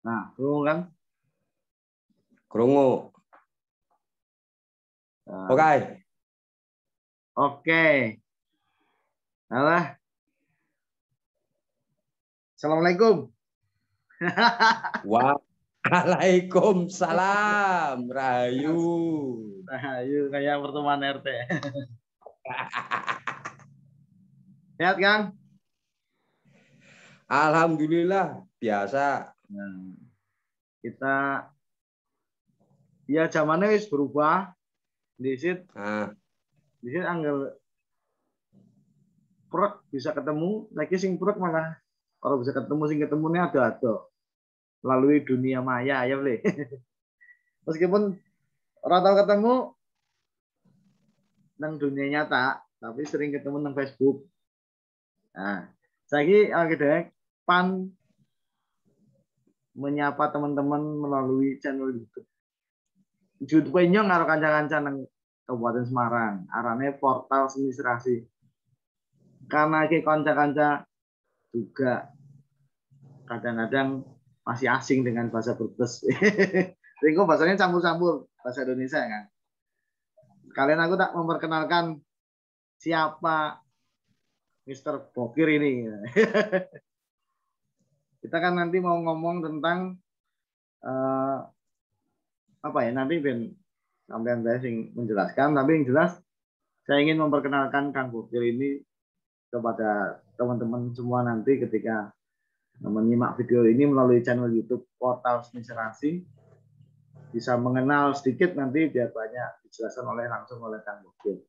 Nah, krungu kan? Krungu. Oke. Oke. Alah. Assalamualaikum. Waalaikumsalam, Rahayu. Rahayu kayak pertemuan RT. Sehat, Kang? Alhamdulillah, biasa. Nah, kita ya zamannya wis berubah. Disit anggal prek bisa ketemu, lagi sing prek malah kalau bisa ketemu sing ketemunya ada melalui dunia maya ya boleh. Meskipun orang tahu ketemu nang dunia nyata, tapi sering ketemu nang Facebook. Nah, saya gede pan menyapa teman-teman melalui channel YouTube. YouTube nyong karo kanca-kanca nang Kabupaten Semarang, arane portal seni serasi. Karena ke kanca-kanca juga kadang-kadang masih asing dengan bahasa Brebes. Ringko bahasanya campur-campur bahasa Indonesia kan. Kalian aku tak memperkenalkan siapa Mr. Bokir ini. Kita kan nanti mau ngomong tentang apa ya, nanti Ben sampean saya sing menjelaskan, tapi yang jelas saya ingin memperkenalkan Kang Bokir ini kepada teman-teman semua nanti ketika menyimak video ini melalui channel YouTube Portal Seni Serasi, bisa mengenal sedikit nanti biar banyak dijelaskan langsung oleh Kang Bokir.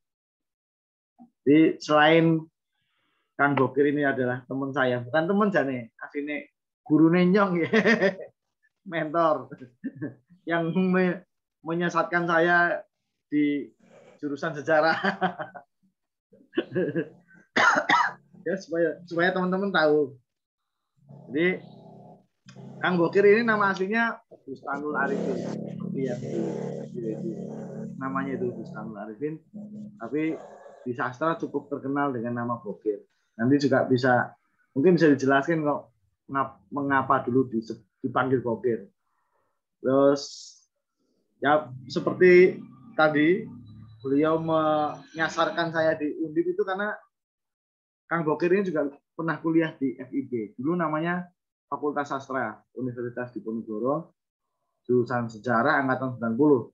Jadi selain Kang Bokir ini adalah teman saya, bukan teman jane, asline guru nenyong ya. Mentor yang menyesatkan saya di jurusan sejarah. Ya supaya teman-teman tahu. Jadi Kang Bokir ini nama aslinya Bustanul Arifin. Iya. Namanya itu Bustanul Arifin, tapi di sastra cukup terkenal dengan nama Bokir. Nanti juga mungkin bisa dijelaskan kok mengapa dulu dipanggil Bokir. Terus ya seperti tadi beliau menyasarkan saya di Undip itu karena Kang Bokir ini juga pernah kuliah di FIB. Dulu namanya Fakultas Sastra Universitas Diponegoro, jurusan sejarah angkatan 90.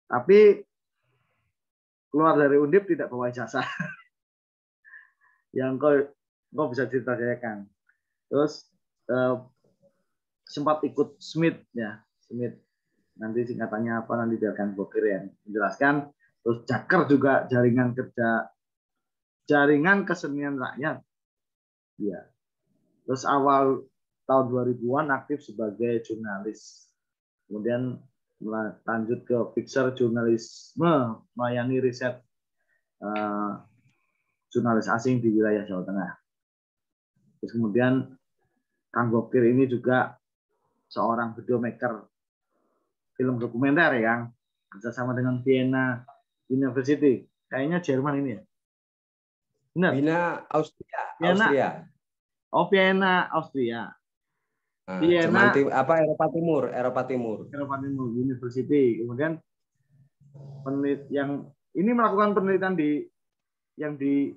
Tapi keluar dari Undip tidak bawa ijazah. Yang kau bisa ceritakan. Terus sempat ikut Smith ya, Smith. Nanti singkatannya apa nanti biarkan Bokir yang menjelaskan. Terus Jaker juga jaringan kesenian rakyat. Ya. Terus awal tahun 2000-an aktif sebagai jurnalis. Kemudian lanjut ke fixer jurnalisme, melayani riset jurnalis asing di wilayah Jawa Tengah. Terus kemudian Kang Bokir ini juga seorang videomaker film dokumenter yang kerjasama dengan Vienna University. Kayaknya Jerman ini ya. Benar? Vienna, Austria. Vienna. Austria. Oh, Vienna, Austria. Nah, Vienna, apa Eropa Timur, Eropa Timur. Eropa Timur University. Kemudian yang ini melakukan penelitian di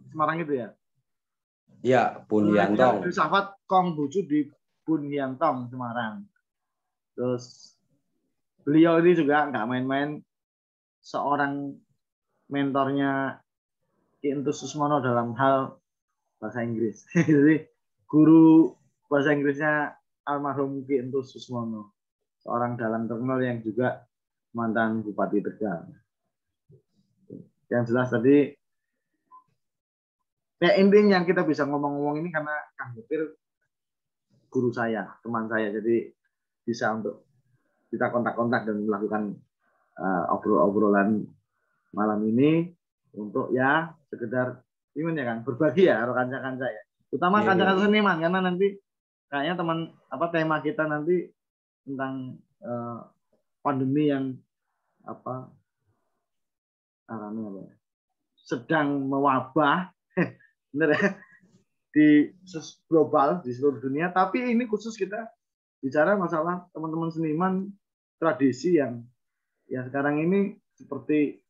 Semarang itu ya. Ya, Bunyantong. Filsafat Konghucu di Bunyantong, Semarang. Terus beliau ini juga nggak main-main, seorang mentornya Ki Entus Susmono dalam hal bahasa Inggris. Jadi guru bahasa Inggrisnya almarhum Ki Entus Susmono, seorang dalang terkenal yang juga mantan Bupati Tegal. Yang jelas tadi ya intinya yang kita bisa ngomong-ngomong ini karena Kang Bokir guru saya, teman saya, jadi bisa untuk kita kontak-kontak dan melakukan obrolan malam ini untuk ya sekedar ini ya kan berbagi ya kanca-kanca ya, terutama kanca-kanca seniman, karena nanti kayaknya tema kita nanti tentang pandemi yang sedang mewabah bener ya, di global di seluruh dunia, tapi ini khusus kita bicara masalah teman-teman seniman tradisi yang sekarang ini seperti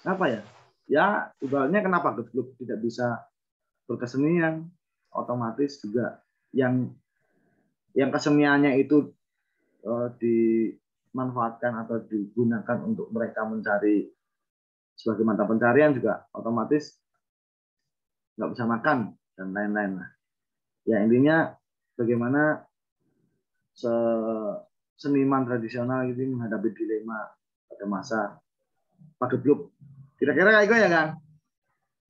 apa ya? Ya, ibaratnya kenapa klub tidak bisa berkesenian, otomatis juga yang keseniannya itu dimanfaatkan atau digunakan untuk mereka mencari sebagai mata pencarian juga otomatis nggak bisa makan dan lain-lain. Ya intinya bagaimana seniman tradisional ini menghadapi dilema pada masa pagebluk. Kira-kira kayak gue ya, Kang?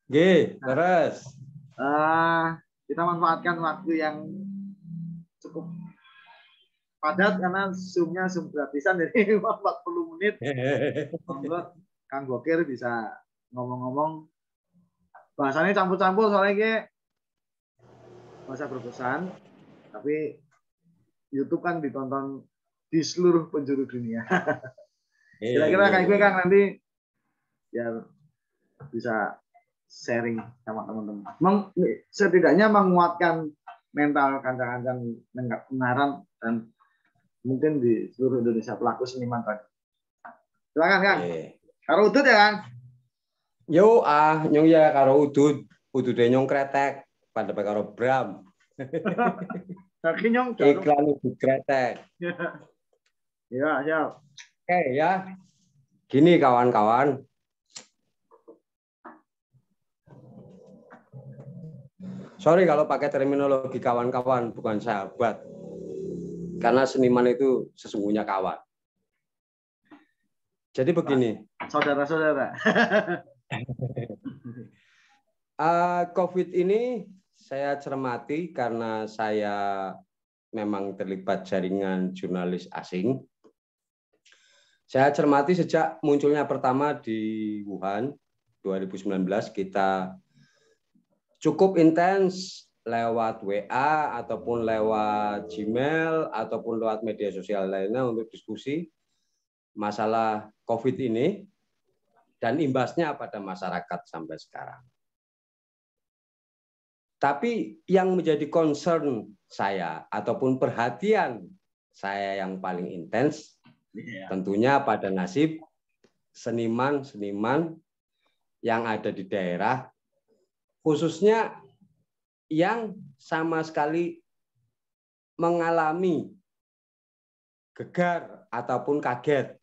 G, terus. Kita manfaatkan waktu yang cukup padat karena Zoom-nya Zoom gratisan jadi 40 menit. Monggo Kang Bokir bisa ngomong-ngomong. Bahasanya campur-campur soalnya ke bahasa berpesan, tapi YouTube kan ditonton di seluruh penjuru dunia. Kira-kira kayak gue Kang nanti ya bisa sharing sama teman-teman. Setidaknya menguatkan mental kancang-kancang Ungaran dan mungkin di seluruh Indonesia pelaku seniman tadi. Silakan Kang. Karo udut ya Kang. Yo nyong ya karo udut nyong kretek pada karo Bram. Tapi nyong iklan udut kretek. Ya, siap. Oke ya. Gini kawan-kawan. Sorry kalau pakai terminologi kawan-kawan, bukan sahabat. Karena seniman itu sesungguhnya kawan. Jadi begini. Saudara-saudara. COVID ini saya cermati karena saya memang terlibat jaringan jurnalis asing. Saya cermati sejak munculnya pertama di Wuhan 2019, kita cukup intens lewat WA ataupun lewat Gmail ataupun lewat media sosial lainnya untuk diskusi masalah COVID ini dan imbasnya pada masyarakat sampai sekarang. Tapi yang menjadi concern saya ataupun perhatian saya yang paling intens tentunya pada nasib seniman-seniman yang ada di daerah, khususnya yang sama sekali mengalami gegar ataupun kaget.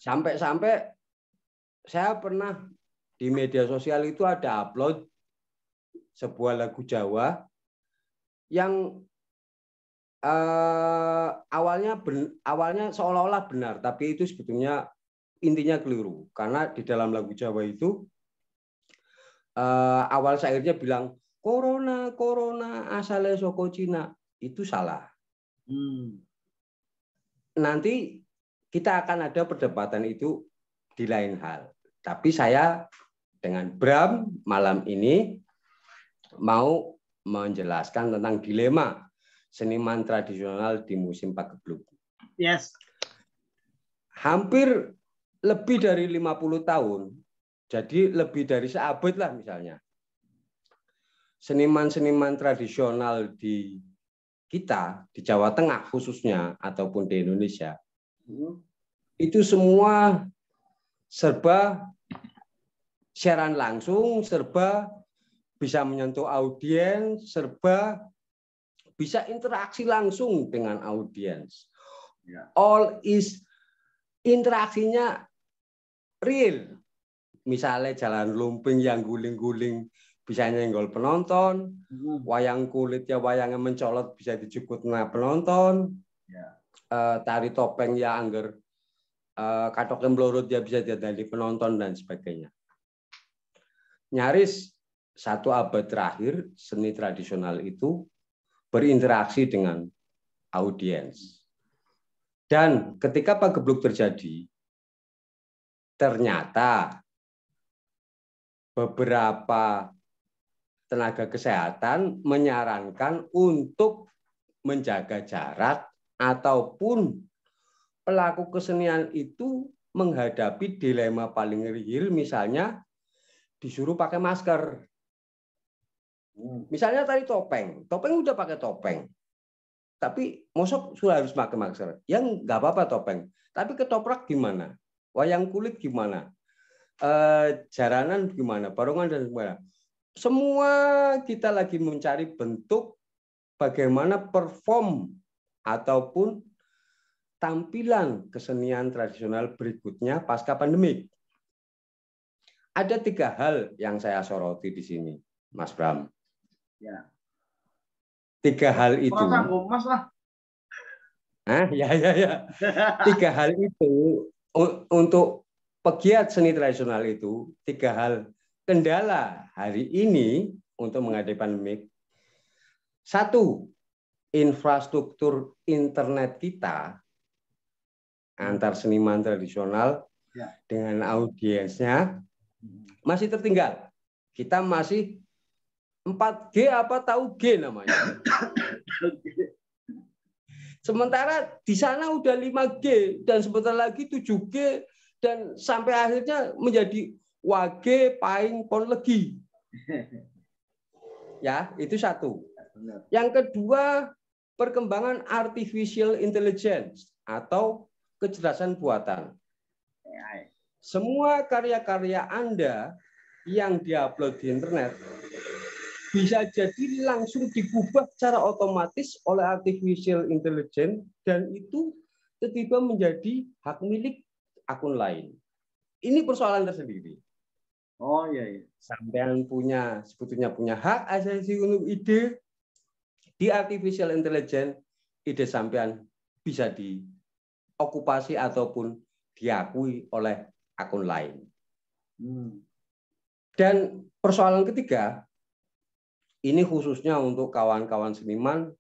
Sampai-sampai saya pernah di media sosial itu ada upload sebuah lagu Jawa yang awalnya seolah-olah benar, tapi itu sebetulnya intinya keliru. Karena di dalam lagu Jawa itu awal syairnya bilang corona asale soko Cina, itu salah. Nanti kita akan ada perdebatan itu di lain hal. Tapi saya dengan Bram malam ini mau menjelaskan tentang dilema seniman tradisional di musim pagebluk. Yes. Hampir lebih dari 50 tahun. Jadi lebih dari seabad lah misalnya. Seniman-seniman tradisional di kita, di Jawa Tengah khususnya, ataupun di Indonesia, itu semua serba siaran langsung, serba bisa menyentuh audiens, serba bisa interaksi langsung dengan audiens. All is interaksinya real. Misalnya jalan lumping yang guling-guling bisa nyenggol penonton, wayang kulit ya wayangnya mencolot bisa dijukut penonton, tari topeng ya angger katoknya melorot ya bisa jadi penonton dan sebagainya. Nyaris 1 abad terakhir seni tradisional itu berinteraksi dengan audiens. Dan ketika pagebluk terjadi, ternyata beberapa tenaga kesehatan menyarankan untuk menjaga jarak ataupun pelaku kesenian itu menghadapi dilema paling real, misalnya disuruh pakai masker. Misalnya tadi topeng udah pakai topeng. tapi mosok sudah harus pakai masker. Yang nggak apa-apa topeng. Tapi ketoprak gimana? Wayang kulit gimana? Jaranan gimana? Barongan dan gimana? Semua kita lagi mencari bentuk bagaimana perform ataupun tampilan kesenian tradisional berikutnya pasca pandemik. Ada 3 hal yang saya soroti di sini, Mas Bram. Ya. 3 hal itu. Mas lah. Ya. 3 hal itu untuk pegiat seni tradisional itu 3 hal kendala hari ini untuk menghadapi pandemik. 1, infrastruktur internet kita antar seniman tradisional dengan audiensnya masih tertinggal. Kita masih 4G apa tahu G namanya. Sementara di sana udah 5G dan sebentar lagi 7G dan sampai akhirnya menjadi wage paing pon legi. Ya, itu 1. Yang kedua, perkembangan artificial intelligence atau kecerdasan buatan. Semua karya-karya Anda yang diupload di internet bisa jadi langsung digubah secara otomatis oleh artificial intelligence dan itu tiba-tiba menjadi hak milik akun lain. Ini persoalan tersendiri. Oh iya. Sampean sebetulnya punya hak asasi untuk ide di artificial intelligence, ide sampean bisa diokupasi ataupun diakui oleh akun lain. Dan persoalan ketiga, ini khususnya untuk kawan-kawan seniman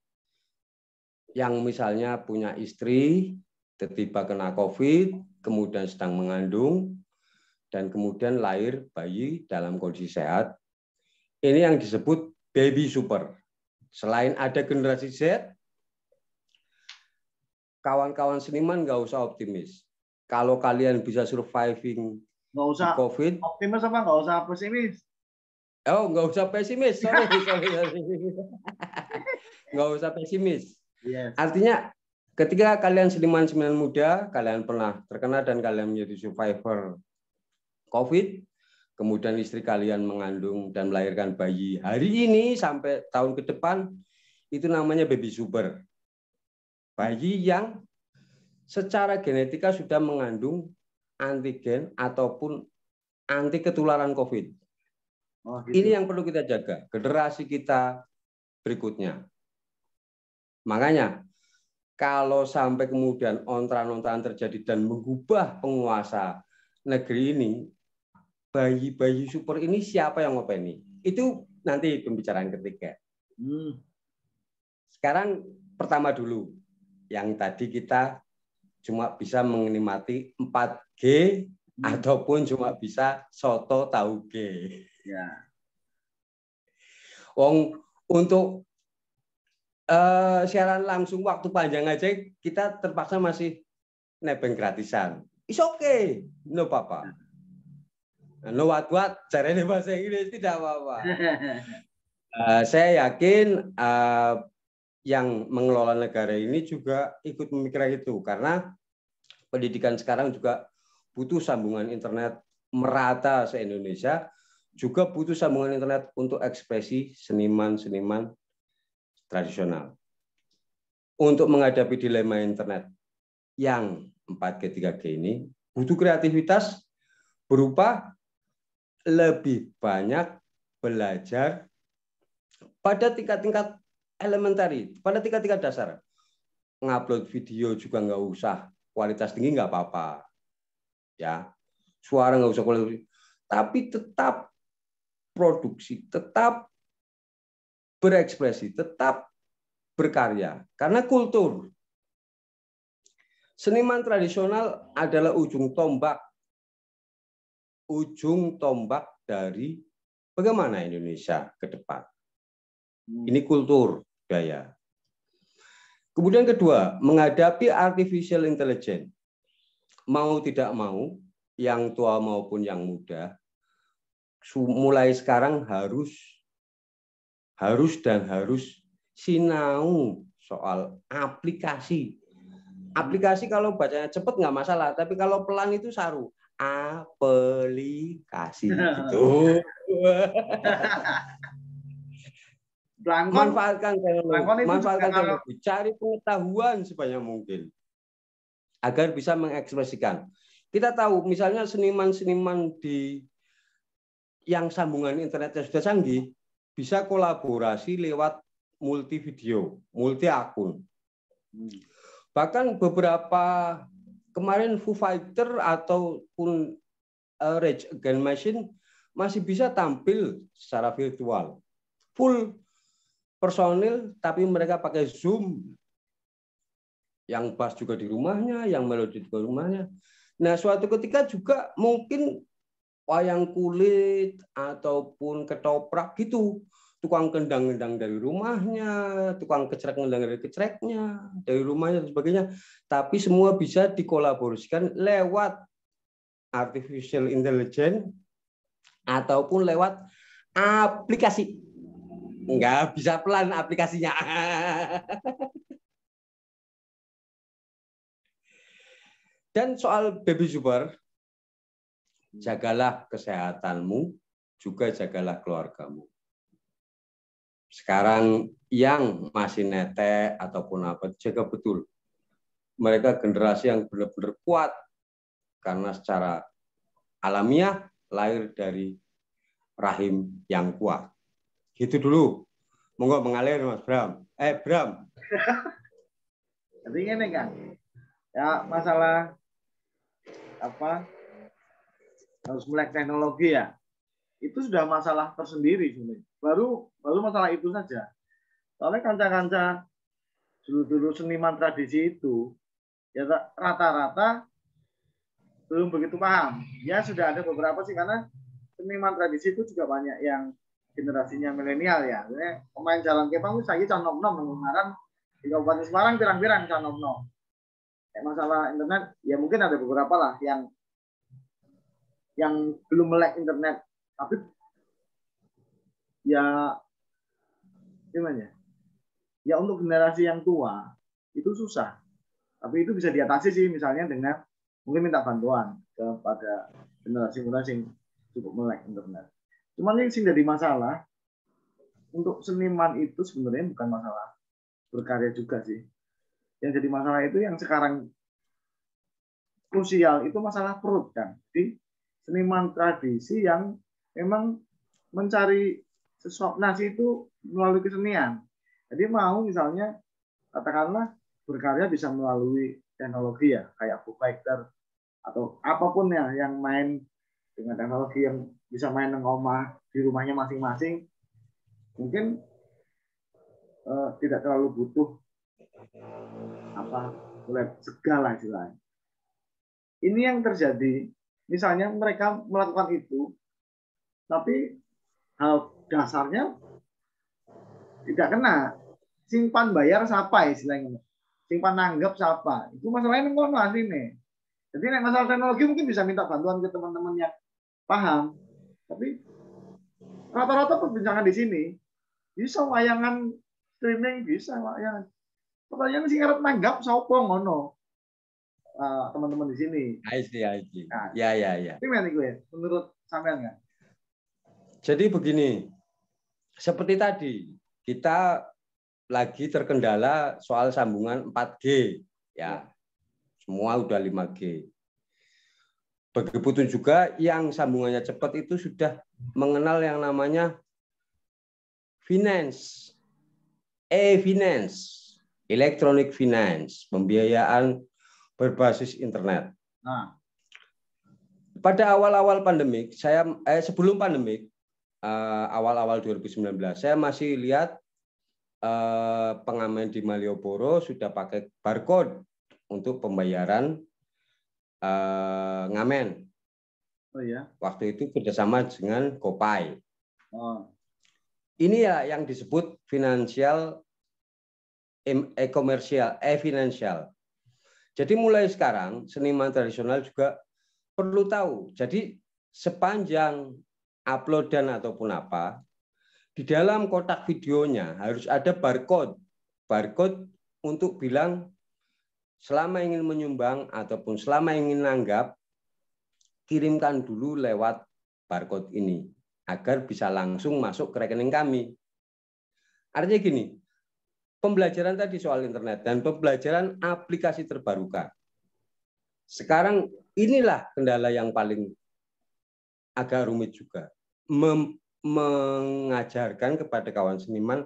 yang misalnya punya istri, tiba-tiba kena COVID, kemudian sedang mengandung, dan kemudian lahir bayi dalam kondisi sehat. Ini yang disebut baby super. Selain ada generasi Z, kawan-kawan seniman nggak usah optimis. Kalau kalian bisa surviving nggak usah di COVID, optimis apa nggak usah pesimis? Oh, nggak usah pesimis, sorry. Nggak usah pesimis. Yes. Artinya, ketika kalian seniman-seniman muda, kalian pernah terkena dan kalian menjadi survivor COVID, kemudian istri kalian mengandung dan melahirkan bayi hari ini sampai tahun ke depan, itu namanya baby super. Bayi yang secara genetika sudah mengandung antigen ataupun anti ketularan COVID. Oh, gitu. Ini yang perlu kita jaga, generasi kita berikutnya. Makanya, kalau sampai kemudian ontran-ontran terjadi dan mengubah penguasa negeri ini, bayi-bayi super ini siapa yang ngopeni? Itu nanti pembicaraan ketiga. Sekarang pertama dulu, yang tadi kita cuma bisa menikmati 4G ataupun cuma bisa soto tahu G. Ya. Untuk siaran langsung waktu panjang aja kita terpaksa masih nebeng gratisan. It's okay, no apa-apa. No what, caranya bahasa Inggris tidak apa-apa. Saya yakin yang mengelola negara ini juga ikut memikirkan itu karena pendidikan sekarang juga butuh sambungan internet merata se-Indonesia, juga butuh sambungan internet untuk ekspresi seniman-seniman tradisional. Untuk menghadapi dilema internet yang 4G, 3G ini, butuh kreativitas berupa lebih banyak belajar pada tingkat-tingkat elementary, pada tingkat-tingkat dasar. Ngupload video juga nggak usah kualitas tinggi, nggak apa-apa. Ya, suara nggak usah kualitas, tapi tetap produksi, tetap berekspresi, tetap berkarya. Karena kultur. Seniman tradisional adalah ujung tombak dari bagaimana Indonesia ke depan. Ini kultur, budaya. Kemudian kedua, menghadapi artificial intelligence. Mau tidak mau, yang tua maupun yang muda, mulai sekarang harus sinau soal aplikasi. Aplikasi kalau bacanya cepat nggak masalah, tapi kalau pelan itu saru. Aplikasi gitu. Manfaatkan teknologi, cari pengetahuan sebanyak mungkin agar bisa mengekspresikan. Kita tahu misalnya seniman-seniman yang sambungan internetnya sudah canggih bisa kolaborasi lewat multi video, multi akun. Bahkan beberapa kemarin Foo Fighter ataupun Rage Against the Machine masih bisa tampil secara virtual. Full personil, tapi mereka pakai Zoom. Yang bass juga di rumahnya, yang melodi juga di rumahnya. Nah, suatu ketika juga mungkin wayang kulit ataupun ketoprak gitu. Tukang kendang-kendang dari rumahnya, tukang kecrek-kendang dari kecreknya, dari rumahnya dan sebagainya. Tapi semua bisa dikolaborasikan lewat artificial intelligence ataupun lewat aplikasi. Enggak bisa pelan aplikasinya. Dan soal baby super, jagalah kesehatanmu, juga jagalah keluargamu. Sekarang yang masih netek ataupun apa, jaga betul. Mereka generasi yang benar-benar kuat karena secara alamiah lahir dari rahim yang kuat. Gitu dulu. Monggo mengalir Mas Bram. Bram. Jadi ini kan, ya masalah apa harus melek teknologi ya. Itu sudah masalah tersendiri sebenarnya. Baru masalah itu saja. Soalnya kanca-kanca dulu seniman tradisi itu ya rata-rata belum begitu paham. Ya sudah ada beberapa sih karena seniman tradisi itu juga banyak yang generasinya milenial ya. Jadi pemain jalan kepang itu saya canom-nom kemarin di Kabupaten Semarang pirang-pirang canom-nom. Masalah internet ya mungkin ada beberapa lah yang belum melek internet, tapi ya gimana ya untuk generasi yang tua itu susah, tapi itu bisa diatasi sih misalnya dengan mungkin minta bantuan kepada generasi muda yang cukup melek internet. Cuman yang sih jadi masalah untuk seniman itu sebenarnya bukan masalah berkarya juga sih. Yang jadi masalah itu yang sekarang krusial itu masalah perut kan. Jadi seniman tradisi yang memang mencari sesuatu nasi itu melalui kesenian. Jadi mau misalnya katakanlah berkarya bisa melalui teknologi ya, kayak Foo Fighter atau apapun ya yang main dengan teknologi yang bisa main di rumahnya masing-masing, mungkin tidak terlalu butuh segala istilahnya. Ini yang terjadi, misalnya mereka melakukan itu, tapi hal dasarnya tidak kena. Simpan bayar siapa istilahnya? Simpan nanggap siapa? Itu masalahnya ngono ini. Jadi masalah teknologi mungkin bisa minta bantuan ke teman-teman yang paham. Tapi rata-rata perbincangan di sini bisa wayangan streaming bisa wayangan. Pertanyaan sing arep nanggap sapa ngono. Teman-teman di sini. I see. Nah, ya. Gimana gue? Menurut sampean nggak? Jadi begini, seperti tadi kita lagi terkendala soal sambungan 4G, ya. Semua udah 5G. Begitu juga yang sambungannya cepat itu sudah mengenal yang namanya finance, e-finance, electronic finance, pembiayaan berbasis internet. Nah, pada awal-awal pandemik, sebelum pandemik, awal-awal 2019, saya masih lihat pengamen di Malioboro sudah pakai barcode untuk pembayaran ngamen. Oh ya. Waktu itu kerjasama dengan Gopay. Oh. Ini ya yang disebut financial e-komersial, e-financial. Jadi mulai sekarang seniman tradisional juga perlu tahu. Jadi sepanjang uploadan ataupun apa, di dalam kotak videonya harus ada barcode untuk bilang selama ingin menyumbang ataupun selama ingin nanggap, kirimkan dulu lewat barcode ini agar bisa langsung masuk ke rekening kami. Artinya gini, pembelajaran tadi soal internet dan pembelajaran aplikasi terbarukan. Sekarang inilah kendala yang paling agak rumit juga. Mengajarkan kepada kawan seniman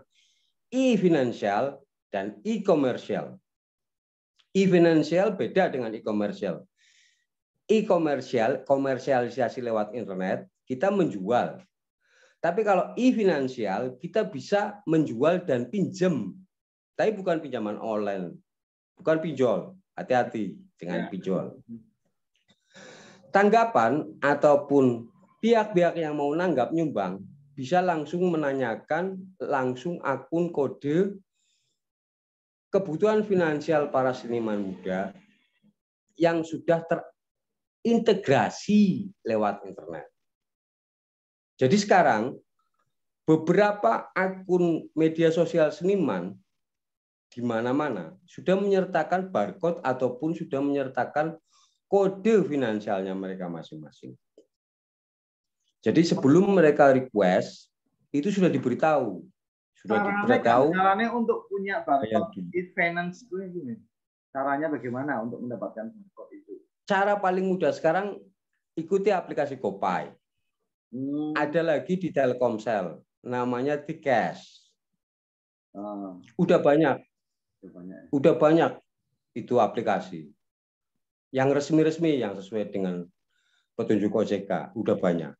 e-financial dan e-commercial. E-financial beda dengan e-commercial. E-commercial, komersialisasi lewat internet, kita menjual. Tapi kalau e-financial, kita bisa menjual dan pinjam. Tapi bukan pinjaman online. Bukan pinjol. Hati-hati dengan pinjol. Tanggapan ataupun pihak-pihak yang mau nanggap nyumbang bisa langsung menanyakan langsung akun kode kebutuhan finansial para seniman muda yang sudah terintegrasi lewat internet. Jadi sekarang beberapa akun media sosial seniman di mana-mana sudah menyertakan barcode ataupun sudah menyertakan kode finansialnya mereka masing-masing. Jadi sebelum mereka request itu sudah diberitahu. Sudah diberitahu. Caranya untuk punya barcode e-finance itu gini. Caranya bagaimana untuk mendapatkan barcode itu? Cara paling mudah sekarang ikuti aplikasi GoPay. Ada lagi di Telkomsel, namanya T-Cash. Udah banyak itu aplikasi. Yang resmi-resmi, yang sesuai dengan petunjuk OJK, udah banyak.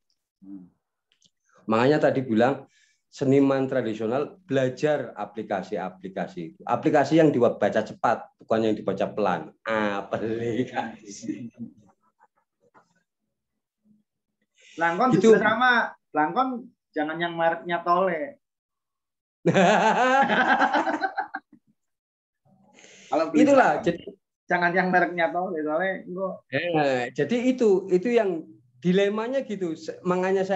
Makanya tadi bilang seniman tradisional belajar aplikasi-aplikasi. Aplikasi yang dibaca cepat, bukan yang dibaca pelan. Aplikasi. Langkon gitu. Juga sama. Langkon jangan yang mereknya Tole. Kalau itulah jadi jangan yang mereknya Tole soalnya jadi itu yang dilemanya gitu. Makanya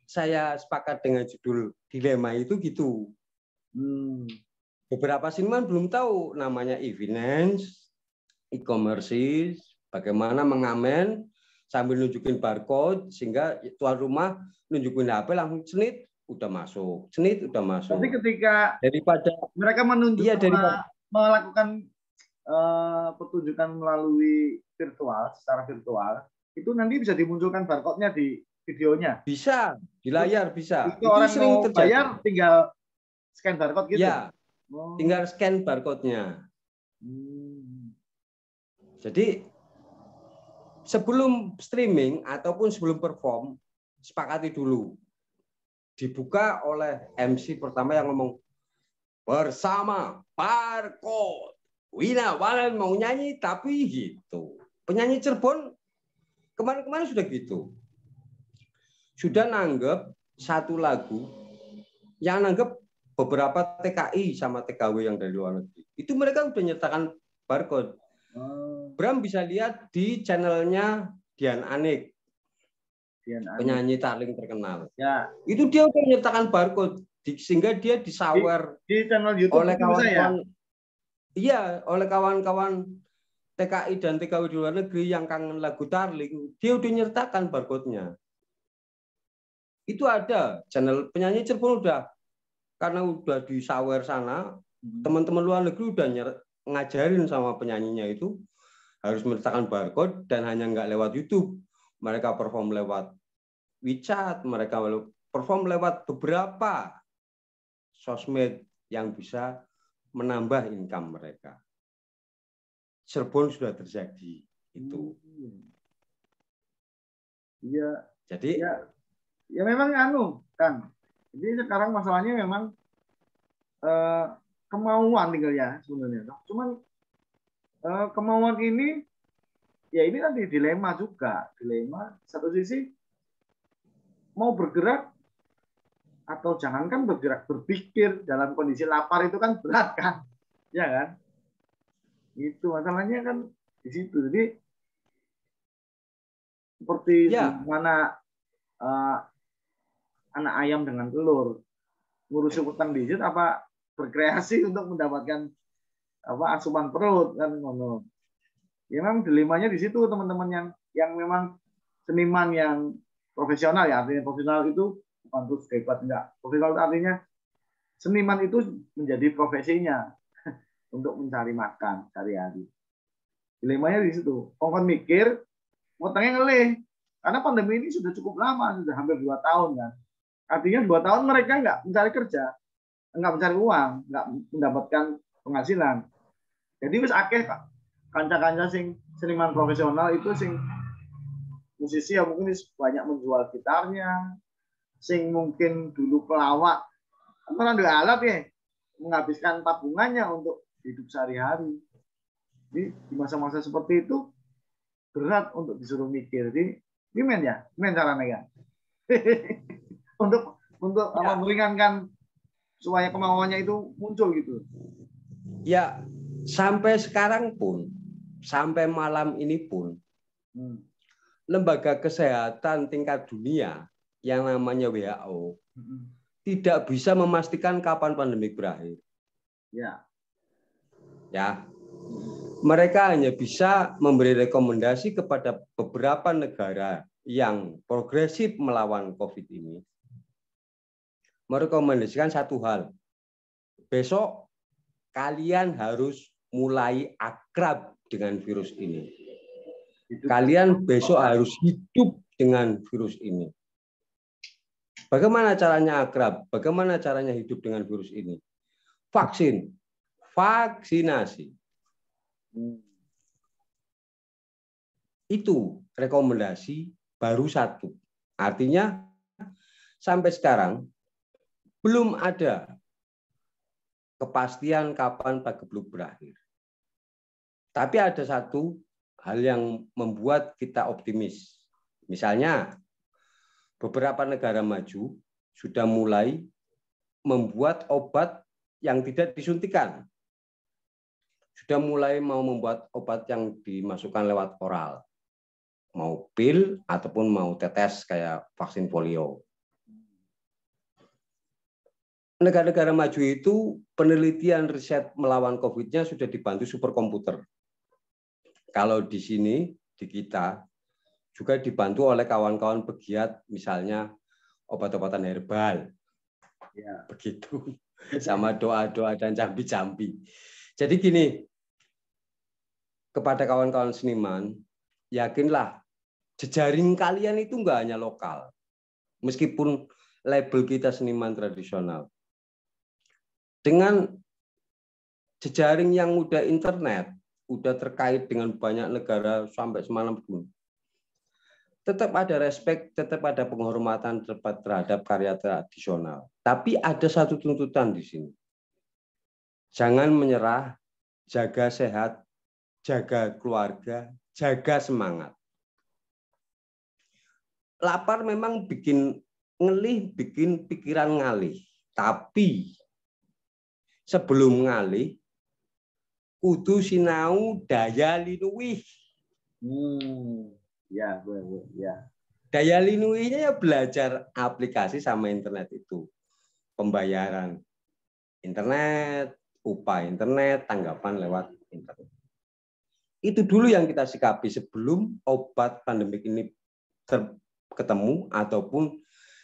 saya sepakat dengan judul dilema itu gitu. Beberapa seniman belum tahu namanya e-finance, e-commerce, bagaimana mengamen sambil nunjukin barcode sehingga tuan rumah nunjukin HP langsung senit udah masuk. Tapi ketika daripada mereka melakukan pertunjukan melalui secara virtual, itu nanti bisa dimunculkan barcode-nya di videonya. Bisa, di layar bisa. Itu orang sering mau bayar tinggal scan barcode gitu. Ya, tinggal scan barcode-nya. Jadi sebelum streaming ataupun sebelum perform, sepakati dulu. Dibuka oleh MC pertama yang ngomong, bersama barcode. Wina Walen mau nyanyi, tapi gitu. Penyanyi Cirebon kemarin-kemarin sudah gitu. Sudah nanggep satu lagu, yang nanggep beberapa TKI sama TKW yang dari luar negeri. Itu mereka udah nyertakan barcode. Bram bisa lihat di channelnya Dian Anik, penyanyi Tarling terkenal. Ya. Itu dia udah nyertakan barcode, sehingga dia disawer di channel YouTube oleh kawan-kawan. Iya, oleh kawan-kawan TKI dan TKW di luar negeri yang kangen lagu Tarling, dia udah nyertakan barcode-nya. Itu ada channel penyanyi Cirebon udah, karena udah disawer sana, teman-teman luar negeri udah ngajarin sama penyanyinya itu harus menletakkan barcode dan hanya nggak lewat YouTube. Mereka perform lewat WeChat, mereka perform lewat beberapa sosmed yang bisa menambah income mereka. Cirebon sudah terjadi itu. Iya. Jadi ya memang Kang. Jadi sekarang masalahnya memang kemauan tinggal ya sebenarnya. Cuman kemauan ini ya ini nanti dilema juga. Dilema satu sisi mau bergerak atau jangankan bergerak, berpikir dalam kondisi lapar itu kan berat kan. Ya kan? Itu masalahnya kan di situ. Jadi seperti mana anak ayam dengan telur, ngurusi utang digit apa berkreasi untuk mendapatkan asupan perut kan ngono. Ya memang dilemanya di situ teman-teman yang memang seniman yang profesional ya, artinya profesional itu bukan terus hebat enggak. Profesional itu artinya seniman itu menjadi profesinya untuk mencari makan sehari-hari. Dilemanya di situ. Kongkon mikir, ngutangnya ngelih. Karena pandemi ini sudah cukup lama, sudah hampir 2 tahun kan. Artinya 2 tahun mereka nggak mencari kerja, nggak mencari uang, nggak mendapatkan penghasilan. Jadi wis akeh kanca-kanca sing seniman profesional itu sing musisi ya mungkin banyak menjual gitarnya, sing mungkin dulu pelawak, kan ada alat ya, menghabiskan tabungannya untuk hidup sehari-hari. Jadi di masa-masa seperti itu berat untuk disuruh mikir. Jadi ini men caranya ya. untuk Ya. meringankan supaya kemauannya itu muncul gitu. Ya, sampai sekarang pun, sampai malam ini pun, lembaga kesehatan tingkat dunia yang namanya WHO tidak bisa memastikan kapan pandemi berakhir. Ya. Ya. Mereka hanya bisa memberi rekomendasi kepada beberapa negara yang progresif melawan COVID ini. Merekomendasikan satu hal. Besok kalian harus mulai akrab dengan virus ini. Kalian besok harus hidup dengan virus ini. Bagaimana caranya akrab? Bagaimana caranya hidup dengan virus ini? Vaksin. Vaksinasi. Itu rekomendasi baru satu. Artinya sampai sekarang belum ada kepastian kapan pagebluk berakhir. Tapi ada satu hal yang membuat kita optimis. Misalnya beberapa negara maju sudah mulai membuat obat yang tidak disuntikan. Sudah mulai mau membuat obat yang dimasukkan lewat oral. Mau pil ataupun mau tetes kayak vaksin polio. Negara-negara maju itu penelitian riset melawan COVID-nya sudah dibantu superkomputer. Kalau di sini, di kita, juga dibantu oleh kawan-kawan pegiat, misalnya obat-obatan herbal. Ya, begitu. Sama doa-doa dan cambi-cambi. Jadi gini, kepada kawan-kawan seniman, yakinlah jejaring kalian itu enggak hanya lokal. Meskipun label kita seniman tradisional. Dengan jejaring yang udah internet, udah terkait dengan banyak negara sampai semalam pun. Tetap ada respect, tetap ada penghormatan terhadap karya tradisional. Tapi ada satu tuntutan di sini. Jangan menyerah, jaga sehat, jaga keluarga, jaga semangat. Lapar memang bikin ngelih, bikin pikiran ngalih. Tapi sebelum ngalih, kudu sinau daya linuwih. Ya. Daya linuwihnya ya belajar aplikasi sama internet itu. Pembayaran internet, upah internet, tanggapan lewat internet. Itu dulu yang kita sikapi sebelum obat pandemik ini ketemu ataupun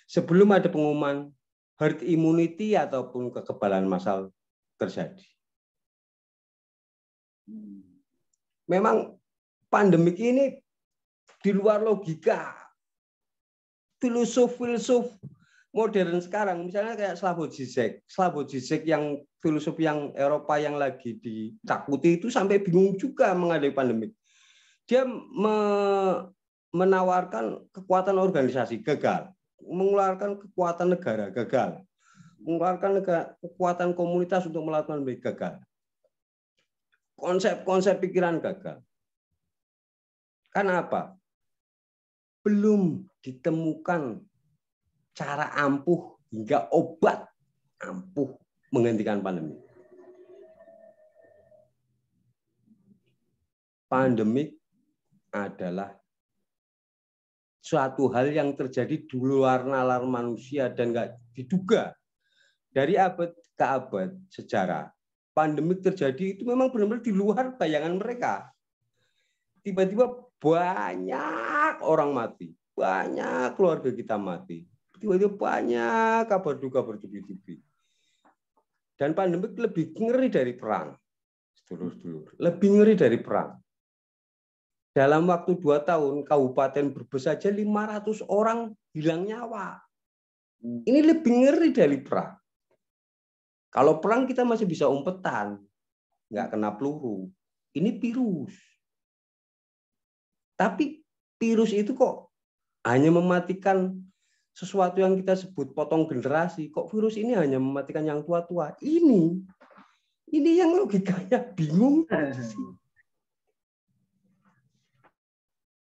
sebelum ada pengumuman herd immunity ataupun kekebalan massal terjadi. Memang pandemik ini di luar logika. Filsuf modern sekarang, misalnya kayak Slavoj Žižek yang filosof yang Eropa yang lagi ditakuti itu sampai bingung juga menghadapi pandemik. Dia menawarkan kekuatan organisasi gagal, mengeluarkan kekuatan negara gagal, mengeluarkan kekuatan komunitas untuk melakukan pandemik gagal. Konsep-konsep pikiran gagal. Karena apa? Belum ditemukan cara ampuh hingga obat ampuh menghentikan pandemi. Pandemik adalah suatu hal yang terjadi di luar nalar manusia dan nggak diduga. Dari abad ke abad sejarah, pandemik terjadi itu memang benar-benar di luar bayangan mereka. Tiba-tiba banyak orang mati, banyak keluarga kita mati. Tiba-tiba banyak kabar duka bertubi-tubi. Dan pandemik lebih ngeri dari perang, sedulur-sedulur. Lebih ngeri dari perang. Dalam waktu 2 tahun, Kabupaten Brebes saja 500 orang hilang nyawa. Ini lebih ngeri dari perang. Kalau perang kita masih bisa umpetan, nggak kena peluru. Ini virus. Tapi virus itu kok hanya mematikan sesuatu yang kita sebut potong generasi. Kok virus ini hanya mematikan yang tua-tua? Ini yang logikanya bingung.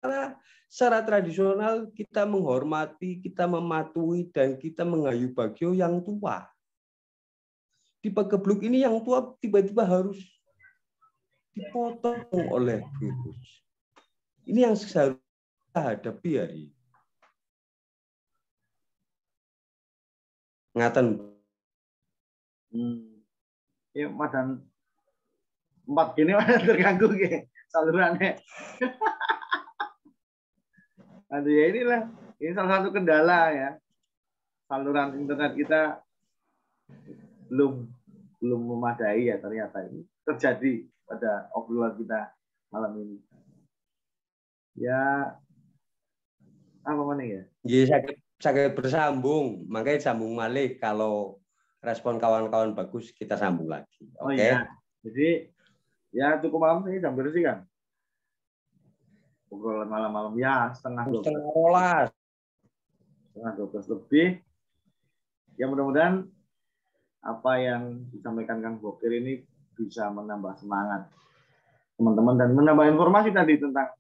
Karena secara tradisional kita menghormati, kita mematuhi, dan kita mengayu bagio yang tua. Di Pagebluk ini yang tua tiba-tiba harus dipotong oleh virus. Ini yang seharusnya kita hadapi hari ini. Ngaten. Ya, madan 4 gini terganggu ke salurannya. Aduh, ya inilah, ini salah satu kendala ya. Saluran internet kita belum memadai ya, ternyata ini terjadi pada obrolan kita malam ini. Ya, apa mana ya? Ya, sakit bersambung, makanya sambung malih. Kalau respon kawan-kawan bagus, kita sambung lagi. Oh Oke? iya, jadi ya cukup malam ini jam berapa sih kan? Obrolan malam-malam ya setengah 12 lebih. Ya mudah-mudahan apa yang disampaikan Kang Bokir ini bisa menambah semangat teman-teman dan menambah informasi tadi tentang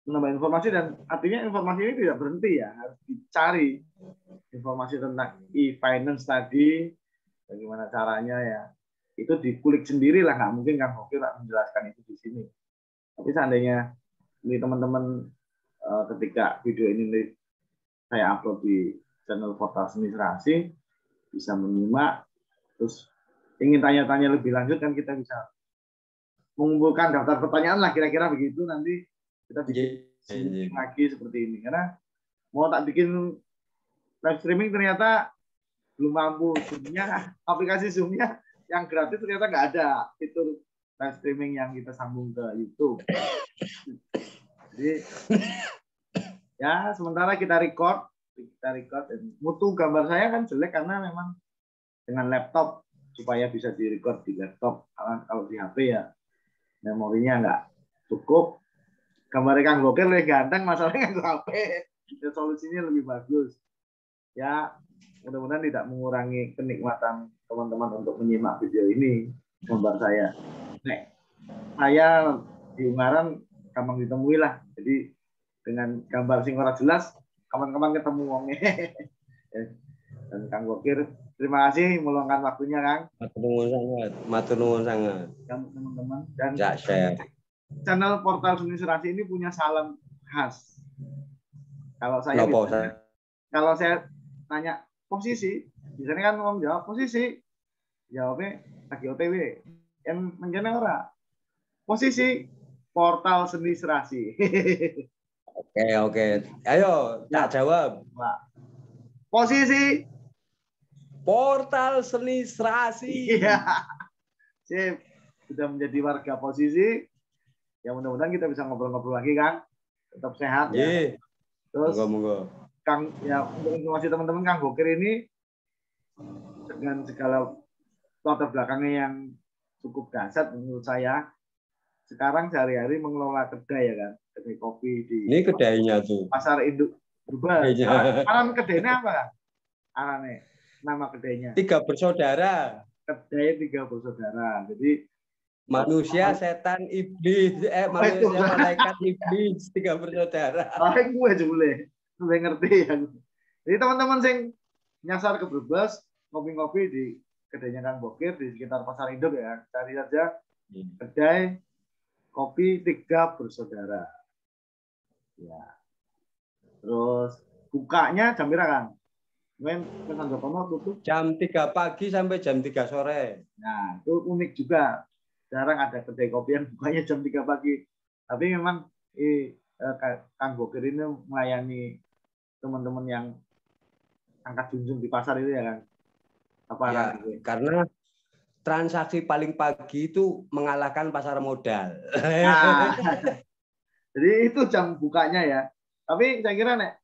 menambah informasi, dan artinya informasi ini tidak berhenti ya, harus dicari informasi tentang e-finance tadi, bagaimana caranya ya, itu dikulik sendiri lah, nggak mungkin Kang Bokir menjelaskan itu di sini. Tapi seandainya ini teman-teman ketika video ini saya upload di channel Portal Seni Serasi, bisa menyimak, terus ingin tanya-tanya lebih lanjut kan kita bisa mengumpulkan daftar pertanyaan lah, kira-kira begitu, nanti kita bikin lagi seperti ini. Karena mau tak bikin live streaming ternyata belum mampu, Zoom-nya, aplikasi Zoom-nya yang gratis ternyata nggak ada fitur live streaming yang kita sambung ke YouTube. Jadi ya sementara kita record dan mutu gambar saya kan jelek karena memang dengan laptop, supaya bisa direcord di laptop. Karena kalau di HP ya memorinya nggak cukup. Gambarnya Kang Bokir lebih ganteng, masalahnya nggak HP. Ya, solusinya lebih bagus. Ya mudah-mudahan tidak mengurangi kenikmatan teman-teman untuk menyimak video ini. Gambar saya. Saya di Ungaran gampang ditemui lah. Jadi dengan gambar sing ora jelas, kawan-kawan ketemu wongnya. Dan Kang Bokir, terima kasih meluangkan waktunya, Kang. Matur nuwun sangat. Teman-teman, dan ya, share. Channel Portal Seni Serasi ini punya salam khas. Kalau saya tanya posisi, biasanya kan ngomong jawab posisi, jawabnya lagi OTW. Yang menjadi ora posisi Portal Seni Serasi. Oke. Ayo, tak jawab. Posisi Portal Seni Serasi. Iya. Sip. Sudah menjadi warga posisi. Ya mudah-mudahan kita bisa ngobrol-ngobrol lagi, Kang. Tetap sehat ya. Terus monggo. Kang, ya untuk informasi teman-teman, Kang Bokir ini dengan segala latar belakangnya yang cukup dahsyat menurut saya. Sekarang sehari-hari mengelola kedai ya kan, kedai kopi di. Ini kedainya tuh. Pasar Induk Brebes. Aran kedainya apa, Kang? Arane nama kedainya. 3 bersaudara. Kedai 3 bersaudara. Jadi manusia, setan, iblis, manusia, malaikat, iblis, 3 bersaudara. Gue boleh ngerti ya. Jadi teman-teman sing nyasar ke Brebes, ngopi-ngopi di kedainya Kang Bokir di sekitar Pasar Induk ya, cari saja kedai kopi 3 bersaudara. Ya. Terus bukanya jam berapa, Kang? Kemudian ke Sanjokono tutup jam 3 pagi sampai jam 3 sore. Nah, itu unik juga. Jarang ada kedai kopi yang bukanya jam 3 pagi. Tapi memang Kang Bokir ini melayani teman-teman yang angkat junjung di pasar itu ya kan? Apa Ya, kan itu? karena transaksi paling pagi itu mengalahkan pasar modal. Nah, jadi itu jam bukanya ya. Tapi saya kira nek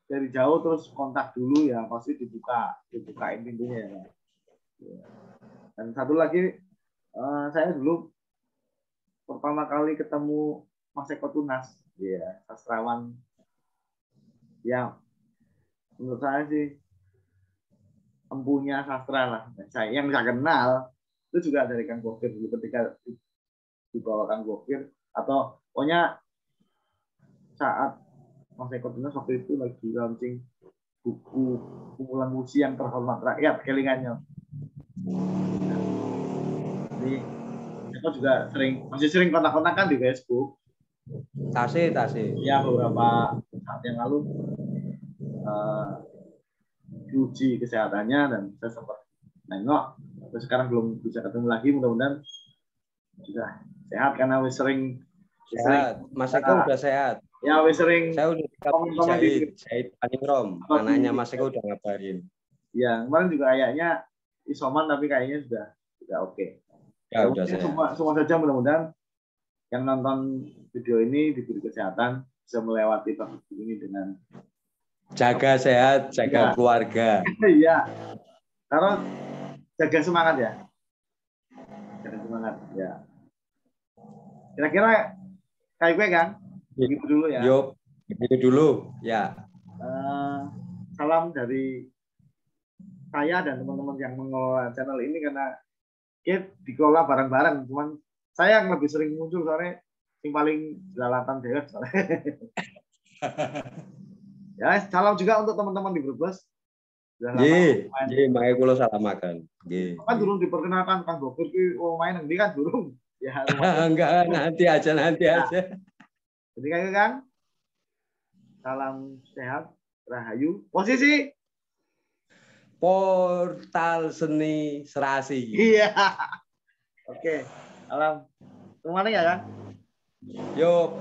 dari jauh terus kontak dulu ya pasti dibukain pintunya ya. Dan satu lagi saya dulu pertama kali ketemu Mas Eko Tunas, ya sastrawan yang menurut saya sih empunya sastra lah. Saya yang saya kenal itu juga dari Kang Bokir dulu ketika dibawa Kang Bokir atau pokoknya saat Mas Eko Tunas waktu itu lagi launching buku kumpulan puisi yang terhormat rakyat kelingannya. Jadi Eko juga masih sering kontak-kontakan di Facebook. Tasik. Ya beberapa saat yang lalu diuji kesehatannya dan saya sempat nengok. Tapi sekarang belum bisa ketemu lagi. Mudah-mudahan sudah sehat karena sering. Mas Eko udah sehat. Ya sering. Saya udah dikasih Jahit Paningrom. Anaknya Mas Eko udah ngabarin. Ya kemarin juga kayaknya isoman tapi kayaknya sudah oke. Ya udah sehat. Semua saja mudah-mudahan yang nonton video ini diberi kesehatan bisa melewati pandemi ini dengan jaga sehat, jaga keluarga. Iya. Karena jaga semangat ya. Jaga semangat ya. Kira-kira kayak gue kan? Begitu dulu ya. Yuk, begitu dulu ya. Salam dari saya dan teman-teman yang mengelola channel ini karena kita dikelola bareng-bareng. Cuman saya yang lebih sering muncul soalnya yang paling jelalatan dewek soalnya. Ya, salam juga untuk teman-teman di Brebes. Nggih, mangke kula salamaken. Nggih. Kan durung diperkenalkan Kang Bokir ki main nang ndi kan durung. Ya, enggak, nanti aja. Jadi kayak kan. Salam sehat, rahayu. Posisi Portal Seni Serasi. Iya. Oke. Salam. Kemana ya kan? Yuk.